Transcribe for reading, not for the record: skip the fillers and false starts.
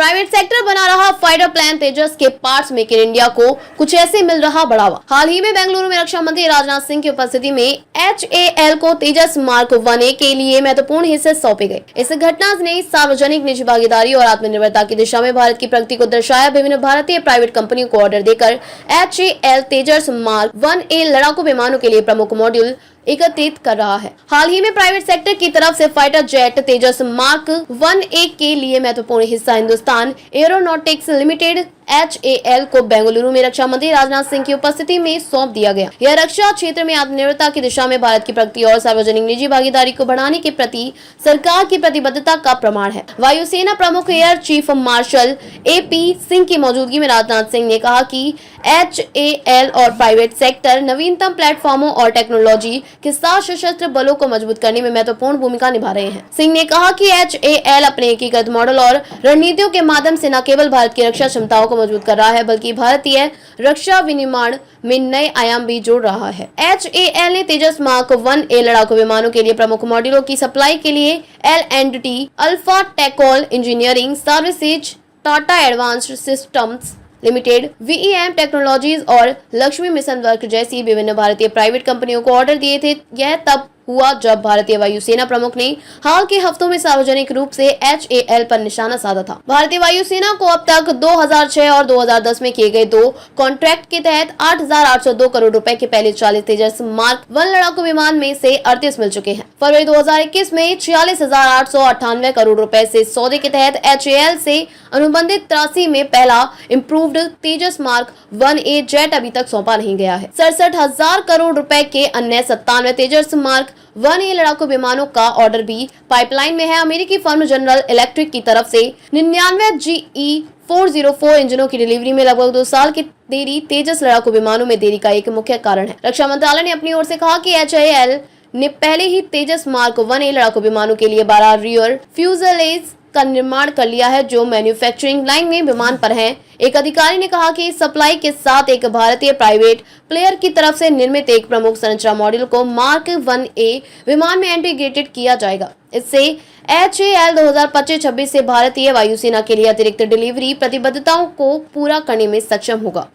Private sector बना रहा fighter plane तेजस के पार्ट्स, मेक इन इंडिया को कुछ ऐसे मिल रहा बढ़ावा। हाल ही में बेंगलुरु में रक्षा मंत्री राजनाथ सिंह की उपस्थिति में HAL को तेजस मार्क 1A के लिए महत्वपूर्ण हिस्से सौंपे गए। इस घटना ने सार्वजनिक निजी भागीदारी और आत्मनिर्भरता की दिशा में भारत की प्रगति को दर्शाया। विभिन्न भारतीय प्राइवेट कंपनियों को ऑर्डर देकर HAL तेजस मार्क 1A लड़ाकू विमानों के लिए प्रमुख मॉड्यूल एकत्रित कर रहा है। हाल ही में प्राइवेट सेक्टर की तरफ से फाइटर जेट तेजस मार्क 1A के लिए महत्वपूर्ण हिस्सा हिंदुस्तान एरोनॉटिक्स लिमिटेड HAL को बेंगलुरु में रक्षा मंत्री राजनाथ सिंह की उपस्थिति में सौंप दिया गया। यह रक्षा क्षेत्र में आत्मनिर्भरता की दिशा में भारत की प्रगति और सार्वजनिक निजी भागीदारी को बढ़ाने के प्रति सरकार की प्रतिबद्धता का प्रमाण है। वायुसेना प्रमुख air chief marshal AP Singh की मौजूदगी में राजनाथ सिंह ने कहा कि HAL और प्राइवेट सेक्टर नवीनतम प्लेटफॉर्मों और टेक्नोलॉजी के साथ सशस्त्र बलों को मजबूत करने में महत्वपूर्ण भूमिका निभा रहे हैं। सिंह ने कहा कि HAL अपने एकीकृत मॉडल और रणनीतियों के माध्यम से न केवल भारत की रक्षा क्षमताओं को मजबूत कर रहा है, बल्कि भारतीय रक्षा विनिर्माण में नए आयाम भी जोड़ रहा है। HAL ने तेजस मार्क 1A लड़ाकू विमानों के लिए प्रमुख मॉड्यूलों की सप्लाई के लिए L&T, Alpha Tocol Engineering Services, Tata Advanced Systems Limited, VEM Technologies और लक्ष्मी मिशन वर्क जैसी विभिन्न भारतीय प्राइवेट कंपनियों को ऑर्डर दिए थे। यह तब हुआ जब भारतीय वायुसेना प्रमुख ने हाल के हफ्तों में सार्वजनिक रूप से HAL पर निशाना साधा था। भारतीय वायुसेना को अब तक 2006 और 2010 में किए गए 2 कॉन्ट्रैक्ट के तहत 8,802 करोड़ रुपए के पहले 40 तेजस मार्क 1 लड़ाकू विमान में से 38 मिल चुके हैं। फरवरी 2021 में 46,898 करोड़ रुपए से सौदे के तहत HAL से अनुबंधित 83 में पहला इम्प्रूव्ड तेजस मार्क 1A जेट अभी तक सौंपा नहीं गया है। 67,000 करोड़ रुपए के अन्य 97 तेजस मार्क 1A लड़ाकू विमानों का ऑर्डर भी पाइपलाइन में है। अमेरिकी फर्म जनरल इलेक्ट्रिक की तरफ से 99 GE404 इंजनों की डिलीवरी में लगभग 2 साल की देरी तेजस लड़ाकू विमानों में देरी का एक मुख्य कारण है। रक्षा मंत्रालय ने अपनी ओर से कहा कि HAL ने पहले ही तेजस मार्क 1A लड़ाकू विमानों के लिए 12 रियर फ्यूजलेज का निर्माण कर लिया है, जो मैन्युफैक्चरिंग लाइन में विमान पर हैं। एक अधिकारी ने कहा कि इस सप्लाई के साथ एक भारतीय प्राइवेट प्लेयर की तरफ से निर्मित एक प्रमुख संरचना मॉड्यूल को मार्क 1A विमान में इंटीग्रेटेड किया जाएगा। इससे HAL 2025-26 से भारतीय वायुसेना के लिए अतिरिक्त डिलीवरी प्रतिबद्धताओं को पूरा करने में सक्षम होगा।